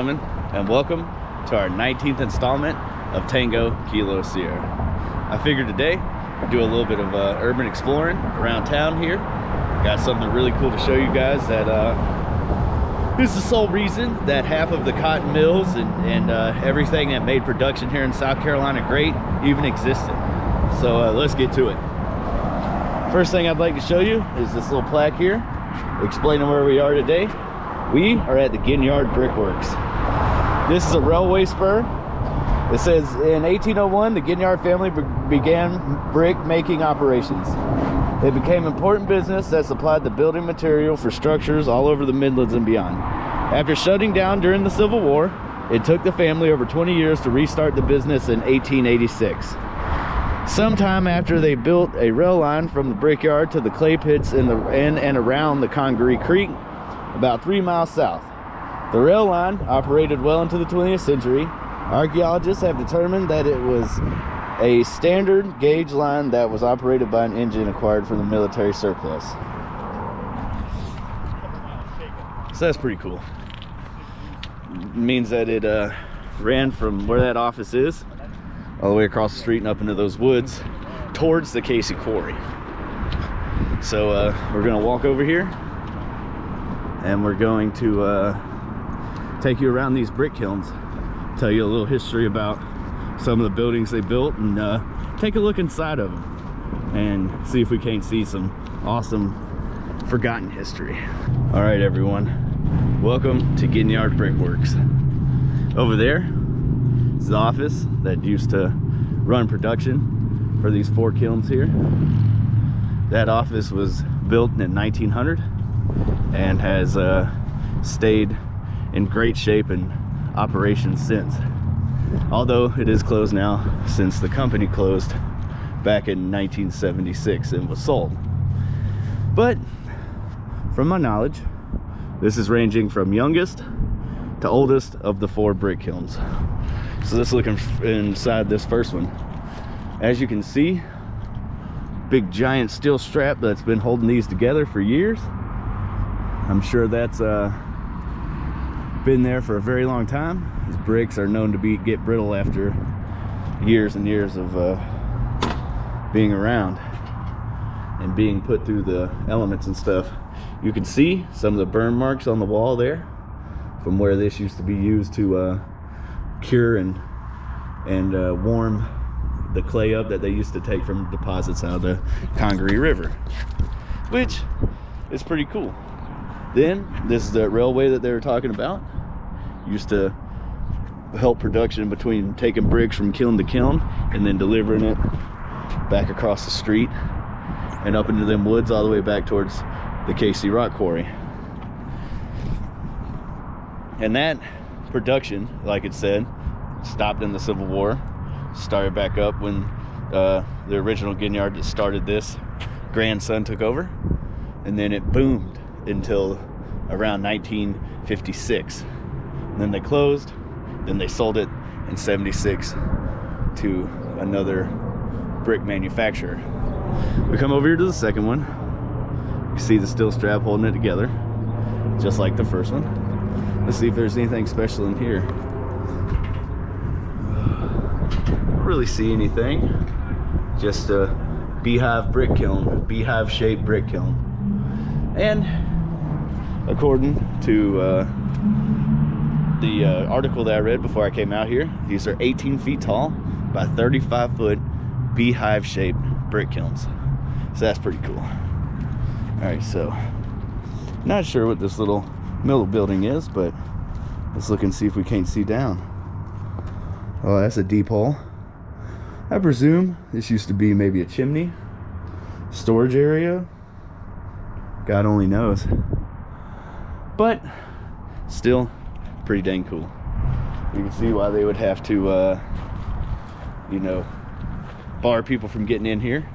gentlemen, and welcome to our 19th installment of Tango Kilo Sierra. I figured today we'd do a little bit of urban exploring around town here. Got something really cool to show you guys that is the sole reason that half of the cotton mills and everything that made production here in South Carolina great even existed. So let's get to it. First thing I'd like to show you is this little plaque here explaining where we are today. We are at the Guignard Brick Works. This is a railway spur. It says in 1801 the Guignard family began brick making operations. It became important business that supplied the building material for structures all over the Midlands and beyond. After shutting down during the Civil War, it took the family over 20 years to restart the business in 1886. Sometime after they built a rail line from the brickyard to the clay pits in and around the Congaree Creek, about 3 miles south. The rail line operated well into the 20th century. Archaeologists have determined that it was a standard gauge line that was operated by an engine acquired from the military surplus. So that's pretty cool. It means that it ran from where that office is all the way across the street and up into those woods towards the Cayce quarry. So we're gonna walk over here and we're going to take you around these brick kilns, tell you a little history about some of the buildings they built, and take a look inside of them and see if we can't see some awesome forgotten history. All right, everyone, welcome to Guignard Brick Works. Over there is the office that used to run production for these 4 kilns here. That office was built in 1900 and has stayed in great shape and operation since, although it is closed now since the company closed back in 1976 and was sold. But from my knowledge, this is ranging from youngest to oldest of the 4 brick kilns. So let's look inside this first one. As you can see, big giant steel strap that's been holding these together for years. I'm sure that's been there for a very long time. These bricks are known to get brittle after years and years of being around and being put through the elements and stuff. You can see some of the burn marks on the wall there from where this used to be used to cure and warm the clay up that they used to take from deposits out of the Congaree River, which is pretty cool. Then this is the railway that they were talking about. Used to help production between taking bricks from kiln to kiln and then delivering it back across the street and up into them woods all the way back towards the Cayce rock quarry. And that production, like it said, stopped in the Civil War, started back up when the original Guignard that started this grandson took over, and then it boomed until around 1956. And then they closed, then they sold it in 76 to another brick manufacturer. We come over here to the second one. You see the steel strap holding it together, just like the first one. Let's see if there's anything special in here. Don't really see anything. Just a beehive brick kiln, beehive shaped brick kiln. And according to the article that I read before I came out here, these are 18 feet tall by 35 foot beehive shaped brick kilns. So that's pretty cool. All right, so not sure what this little middle building is, but let's look and see if we can't see down. Oh, that's a deep hole. I presume this used to be maybe a chimney, storage area. God only knows. But still pretty dang cool. You can see why they would have to you know, bar people from getting in here.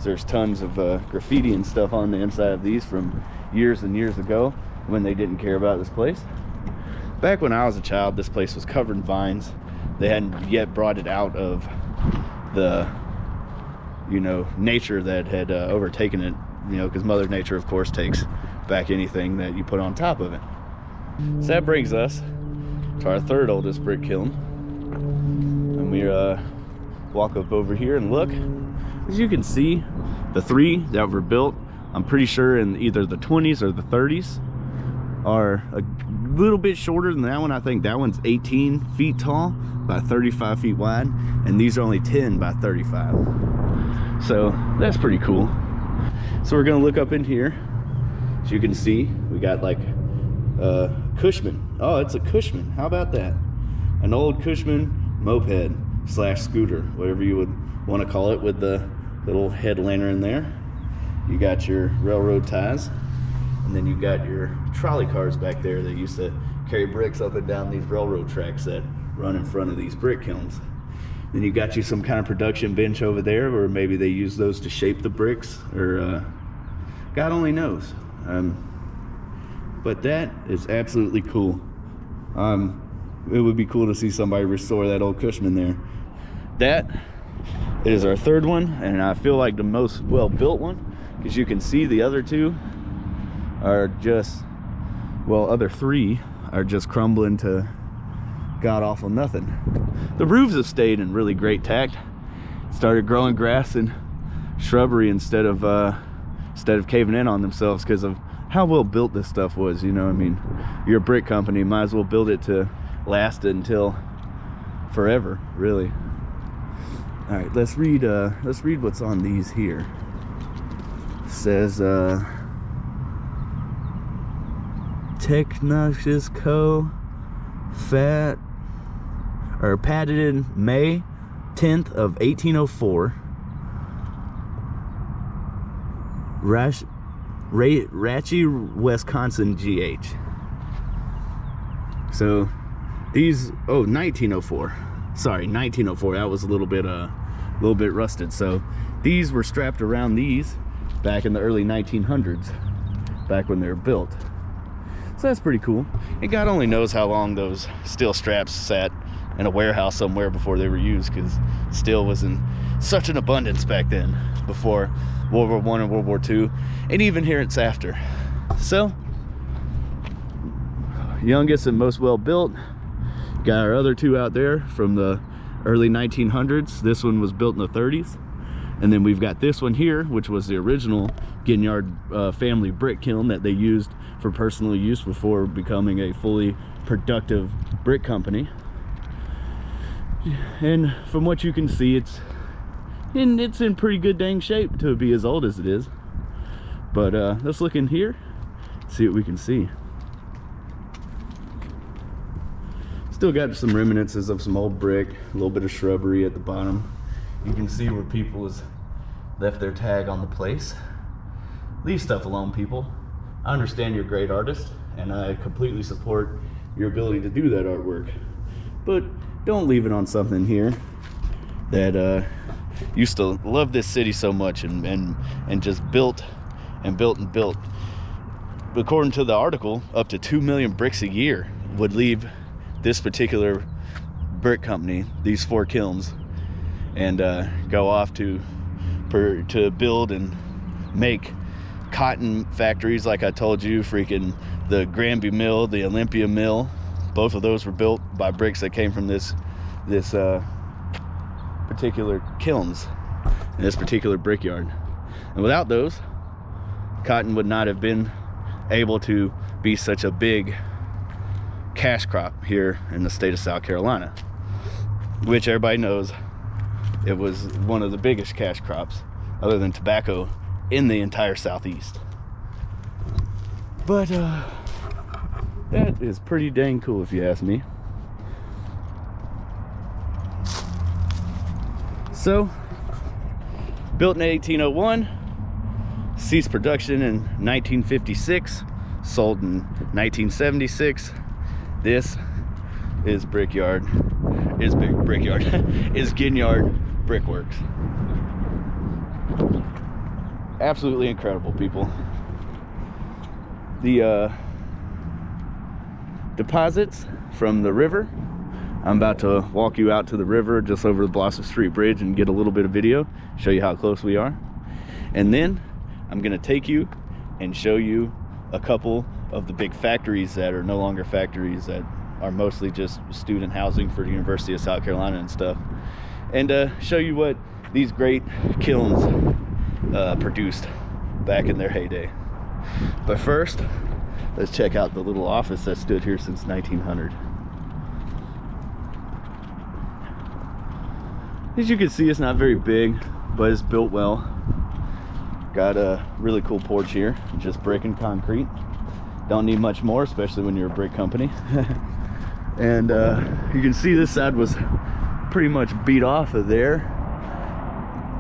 There's tons of graffiti and stuff on the inside of these from years and years ago when they didn't care about this place. Back when I was a child, this place was covered in vines. They hadn't yet brought it out of the, you know, nature that had overtaken it, you know, because Mother Nature, of course, takes back anything that you put on top of it. So that brings us to our third oldest brick kiln. And we walk up over here and look. As you can see, the three that were built, I'm pretty sure in either the 20s or the 30s, are a little bit shorter than that one. I think that one's 18 feet tall by 35 feet wide, and these are only 10 by 35. So that's pretty cool. So we're gonna look up in here. As you can see, we got like a Cushman. Oh, it's a Cushman. How about that? An old Cushman moped slash scooter, whatever you would want to call it, with the little headliner in there. You got your railroad ties, and then you got your trolley cars back there that used to carry bricks up and down these railroad tracks that run in front of these brick kilns. Then you got you some kind of production bench over there, or maybe they use those to shape the bricks, or God only knows. But that is absolutely cool. It would be cool to see somebody restore that old Cushman there. That is our third one, and I feel like the most well-built one, because you can see the other two are just, well, other three are just crumbling to god-awful nothing. The roofs have stayed in really great tact. Started growing grass and shrubbery instead of caving in on themselves because of how well built this stuff was. You know, I mean, you're a brick company, might as well build it to last until forever, really. All right, let's read what's on these here. It says Technologies Co. patented May 10th of 1804. Ratchy, Wisconsin, GH. So these, 1904. Sorry, 1904. That was a little bit rusted. So these were strapped around these back in the early 1900s, back when they were built. So that's pretty cool. And God only knows how long those steel straps sat in a warehouse somewhere before they were used, because steel was in such an abundance back then, before World War I and World War II, and even here it's after. So, youngest and most well built. Got our other two out there from the early 1900s. This one was built in the 30s. And then we've got this one here, which was the original Guignard family brick kiln that they used for personal use before becoming a fully productive brick company. And from what you can see, it's in pretty good dang shape to be as old as it is. But let's look in here, see what we can see. Still got some reminiscences of some old brick, a little bit of shrubbery at the bottom. You can see where people has left their tag on the place. Leave stuff alone, people. I understand you're a great artist, and I completely support your ability to do that artwork. But don't leave it on something here that used to love this city so much and just built and built and built. According to the article, up to 2 million bricks a year would leave this particular brick company, these 4 kilns, and go off to build and make cotton factories. Like I told you, freaking the Granby Mill, the Olympia Mill, both of those were built by bricks that came from this particular kilns in this particular brickyard. And without those, cotton would not have been able to be such a big cash crop here in the state of South Carolina, which everybody knows it was one of the biggest cash crops other than tobacco in the entire Southeast. But that is pretty dang cool if you ask me. So, built in 1801, ceased production in 1956, sold in 1976. This is is Guignard Brick Works. Absolutely incredible, people. The deposits from the river, I'm about to walk you out to the river just over the Blossom Street Bridge and get a little bit of video, show you how close we are. And then I'm gonna take you and show you a couple of the big factories that are no longer factories that are mostly just student housing for the University of South Carolina and stuff, and show you what these great kilns produced back in their heyday. But first, let's check out the little office that stood here since 1900. As you can see, it's not very big, but it's built well. Got a really cool porch here, just brick and concrete. Don't need much more, especially when you're a brick company. And you can see this side was pretty much beat off of there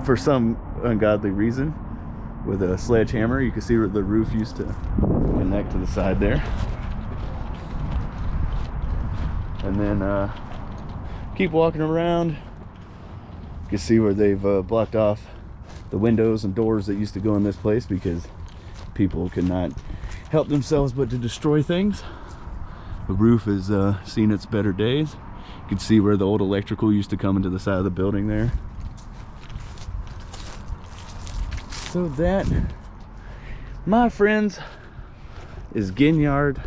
for some ungodly reason with a sledgehammer. You can see where the roof used to connect to the side there. And then keep walking around. You can see where they've blocked off the windows and doors that used to go in this place because people could not help themselves but to destroy things. The roof has seen its better days. You can see where the old electrical used to come into the side of the building there. So that, my friends, is Guignard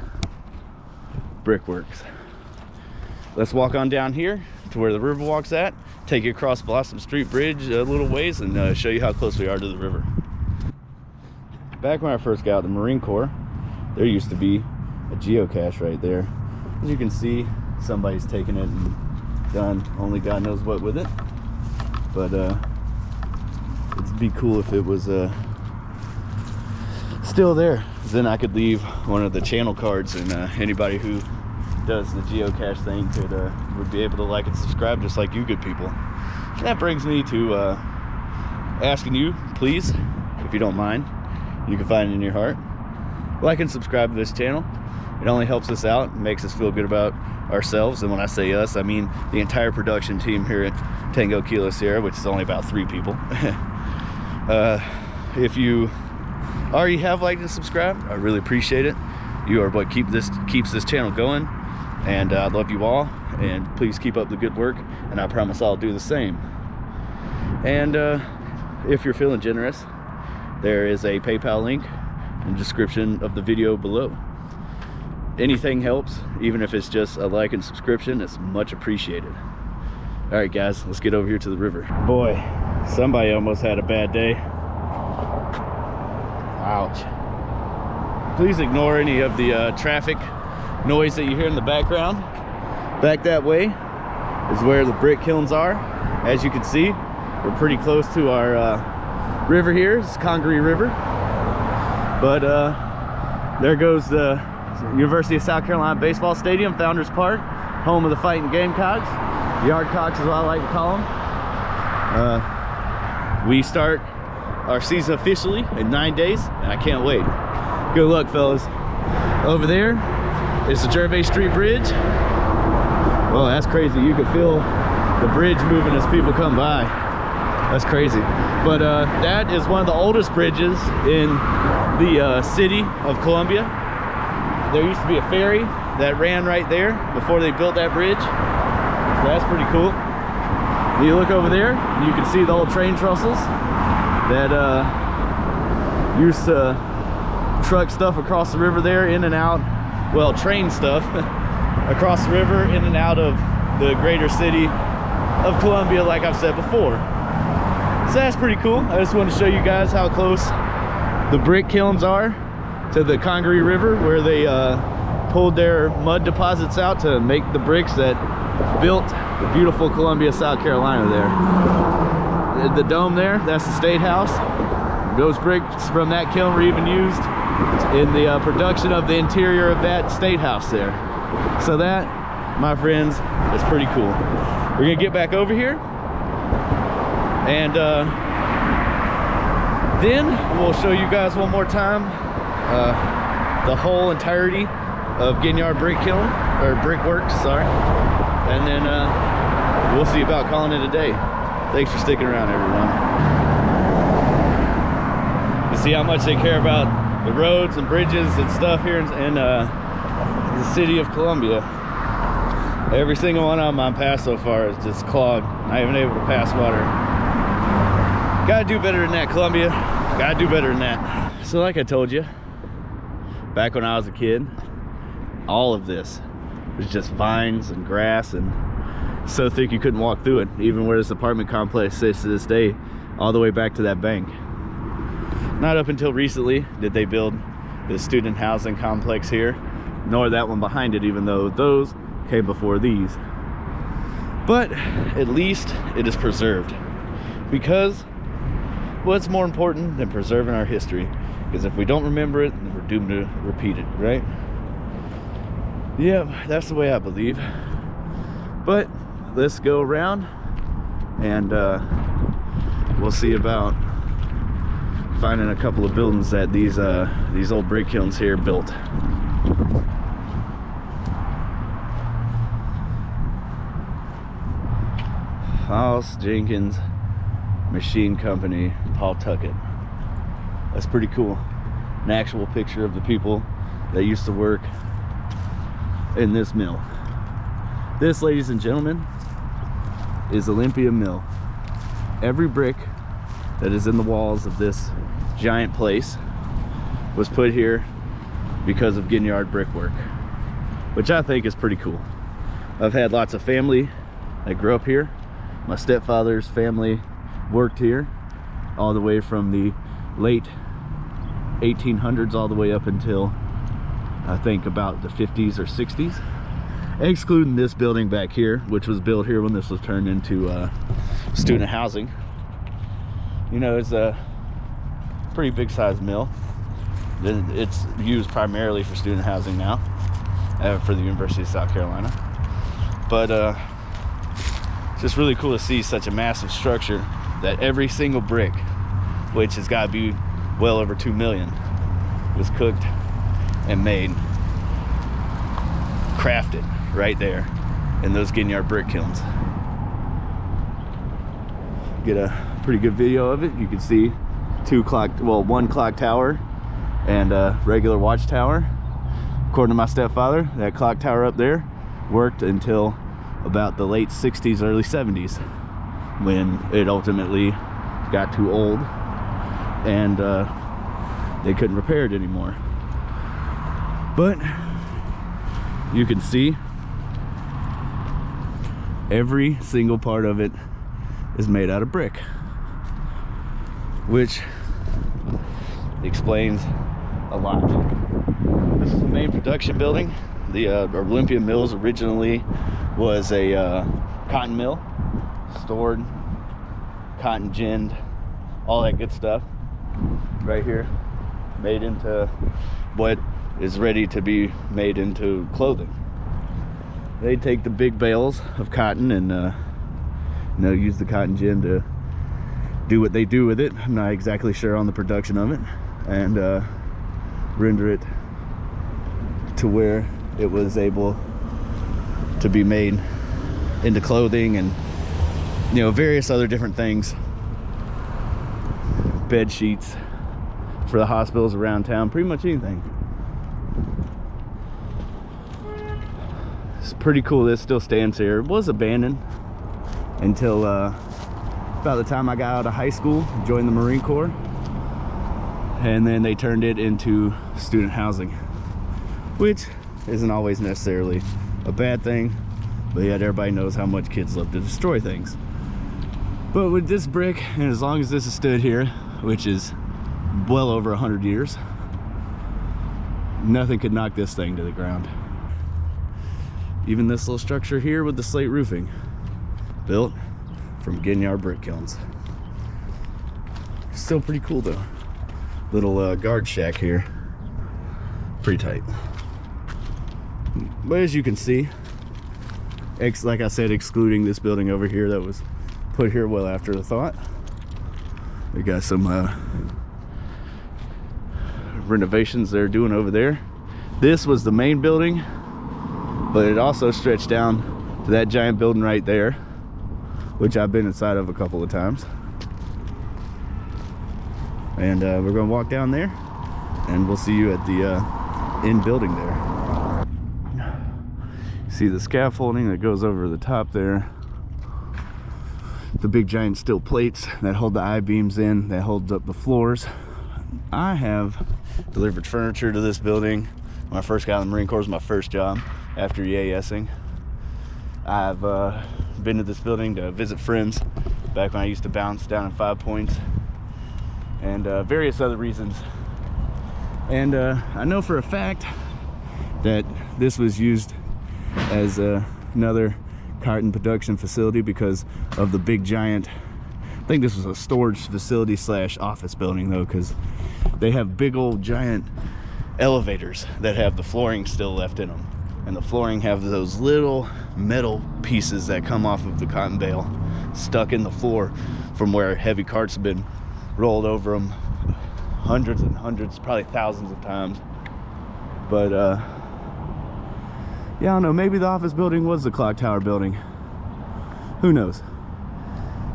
Brick Works. Let's walk on down here to where the Riverwalk's at, take you across Blossom Street Bridge a little ways, and show you how close we are to the river. Back when I first got out of the Marine Corps, there used to be a geocache right there. As you can see, somebody's taken it and done only God knows what with it. But it'd be cool if it was still there. Then I could leave one of the channel cards, and anybody who does the geocache thing would be able to like and subscribe just like you good people. And that brings me to asking you, please, if you don't mind, you can find it in your heart, like and subscribe to this channel. It only helps us out and makes us feel good about ourselves. And when I say us, I mean the entire production team here at Tango Kilo Sierra, which is only about 3 people. If you already have liked and subscribed, I really appreciate it. You are what keeps this channel going, and I love you all, and please keep up the good work, and I promise I'll do the same. And if you're feeling generous, there is a PayPal link in the description of the video below. Anything helps, even if it's just a like and subscription. It's much appreciated. All right guys, let's get over here to the river. Boy, somebody almost had a bad day. Ouch. Please ignore any of the traffic noise that you hear in the background. Back that way is where the brick kilns are. As you can see, we're pretty close to our river here. It's Congaree River. But there goes the University of South Carolina Baseball Stadium, Founders Park, home of the Fighting Gamecocks. Yardcocks is what I like to call them. We start our season officially in 9 days, and I can't wait. Good luck, fellas. Over there is the Gervais Street Bridge. Well, that's crazy. You can feel the bridge moving as people come by. That's crazy. But that is one of the oldest bridges in the city of Columbia. There used to be a ferry that ran right there before they built that bridge. So that's pretty cool. You look over there, and you can see the old train trestles that used to truck stuff across the river there, in and out, well, train stuff across the river, in and out of the greater city of Columbia, like I've said before. So that's pretty cool. I just wanted to show you guys how close the brick kilns are to the Congaree River, where they pulled their mud deposits out to make the bricks that built the beautiful Columbia, South Carolina there. The dome there, that's the State House. Those bricks from that kiln were even used in the production of the interior of that State House there. So that, my friends, is pretty cool. We're gonna get back over here, and then we'll show you guys one more time the whole entirety of Guignard Brick Kiln, or Brick Works, sorry. And then we'll see about calling it a day. Thanks for sticking around, everyone. You see how much they care about the roads and bridges and stuff here in the city of Columbia. Every single one of them I've passed so far is just clogged. Not even able to pass water. Gotta do better than that, Columbia. Gotta do better than that. So like I told you, back when I was a kid, all of this There's just vines and grass, and so thick you couldn't walk through it, even where this apartment complex sits to this day, all the way back to that bank. Not up until recently did they build the student housing complex here, nor that one behind it, even though those came before these. But at least it is preserved, because what's more important than preserving our history? Because if we don't remember it, then we're doomed to repeat it, right? Yeah, that's the way I believe. But let's go around and we'll see about finding a couple of buildings that these old brick kilns here built. House Jenkins Machine Company, Pawtucket. That's pretty cool. An actual picture of the people that used to work in this mill. This, ladies and gentlemen, is Olympia Mill. Every brick that is in the walls of this giant place was put here because of Guignard Brick Work, which I think is pretty cool. I've had lots of family that grew up here. My stepfather's family worked here all the way from the late 1800s all the way up until I think about the 50s or 60s, excluding this building back here, which was built here when this was turned into student housing. You know, it's a pretty big sized mill. It's used primarily for student housing now, for the University of South Carolina. But it's just really cool to see such a massive structure that every single brick, which has got to be well over 2 million, was cooked and made, crafted right there in those Guignard brick kilns. Get a pretty good video of it. You can see one clock tower and a regular watchtower. According to my stepfather, that clock tower up there worked until about the late 60s, early 70s, when it ultimately got too old and they couldn't repair it anymore. But you can see every single part of it is made out of brick, which explains a lot. This is the main production building. The Olympia Mills originally was a cotton mill, stored cotton, ginned, all that good stuff right here, made into what is ready to be made into clothing. They take the big bales of cotton and use the cotton gin to do what they do with it. I'm not exactly sure on the production of it, and render it to where it was able to be made into clothing and various other different things. Bed sheets for the hospitals around town, pretty much anything. It's pretty cool. This still stands here. It was abandoned until about the time I got out of high school, joined the Marine Corps, and then they turned it into student housing, which isn't always necessarily a bad thing, but yet everybody knows how much kids love to destroy things. But with this brick, and as long as this has stood here, which is well over 100 years, nothing could knock this thing to the ground. Even this little structure here with the slate roofing, built from Guignard brick kilns. Still pretty cool though. Little guard shack here, pretty tight. But as you can see, like I said, excluding this building over here that was put here well after the thought, we got some renovations they're doing over there. This was the main building, but it also stretched down to that giant building right there, which I've been inside of a couple of times. And we're gonna walk down there and we'll see you at the end building there. See the scaffolding that goes over the top there, the big giant steel plates that hold the I-beams in, that holds up the floors. I have delivered furniture to this building when I first got in the Marine Corps. It was my first job after EASing. I've been to this building to visit friends back when I used to bounce down in 5 Points, and various other reasons. And I know for a fact that this was used as another carton production facility because of the big giant, I think this was a storage facility slash office building though, because they have big old giant elevators that have the flooring still left in them, and the flooring have those little metal pieces that come off of the cotton bale stuck in the floor from where heavy carts have been rolled over them hundreds and hundreds, probably thousands of times. But yeah, I don't know, maybe the office building was the clock tower building, who knows.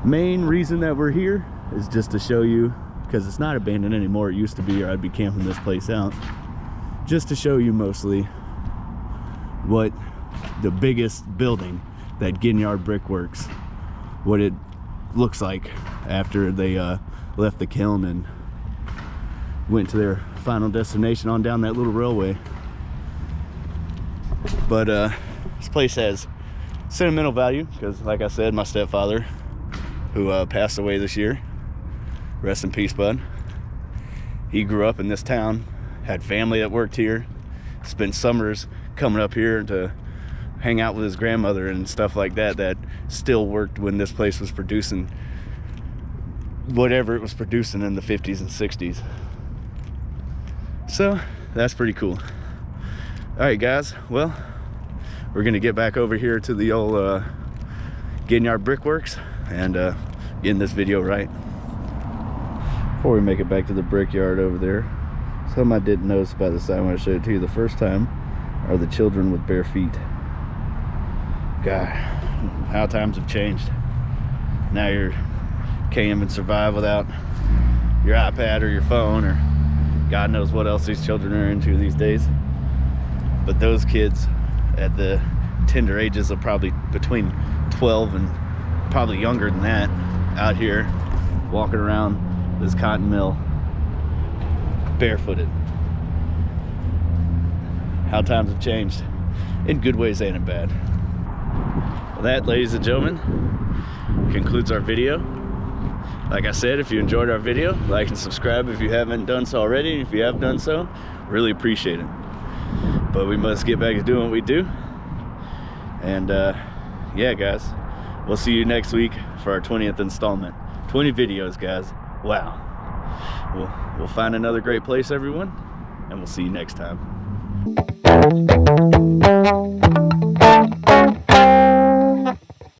Main reason that we're here is just to show you, because it's not abandoned anymore. It used to be, or I'd be camping this place out, just to show you mostly what the biggest building, that Guignard Brick Works, what it looks like after they left the kiln and went to their final destination on down that little railway. But this place has sentimental value because, like I said, my stepfather, who passed away this year, rest in peace, bud, he grew up in this town, had family that worked here, spent summers coming up here to hang out with his grandmother and stuff like that, that still worked when this place was producing whatever it was producing in the 50s and 60s. So that's pretty cool. All right, guys, well, we're gonna get back over here to the old Guignard Brick Works and end this video right. Before we make it back to the brickyard over there, something I didn't notice by the side when I showed it to you the first time are the children with bare feet. God, how times have changed. Now you can't even survive without your iPad or your phone, or God knows what else these children are into these days. But those kids at the tender ages of probably between 12 and probably younger than that, out here walking around this cotton mill barefooted. How times have changed, in good ways and in bad. Well, that, ladies and gentlemen, concludes our video. Like I said, if you enjoyed our video, like and subscribe if you haven't done so already. If you have done so, really appreciate it. But we must get back to doing what we do. And yeah, guys, we'll see you next week for our 20th installment. 20 videos, guys. Wow. We'll find another great place, everyone, and we'll see you next time.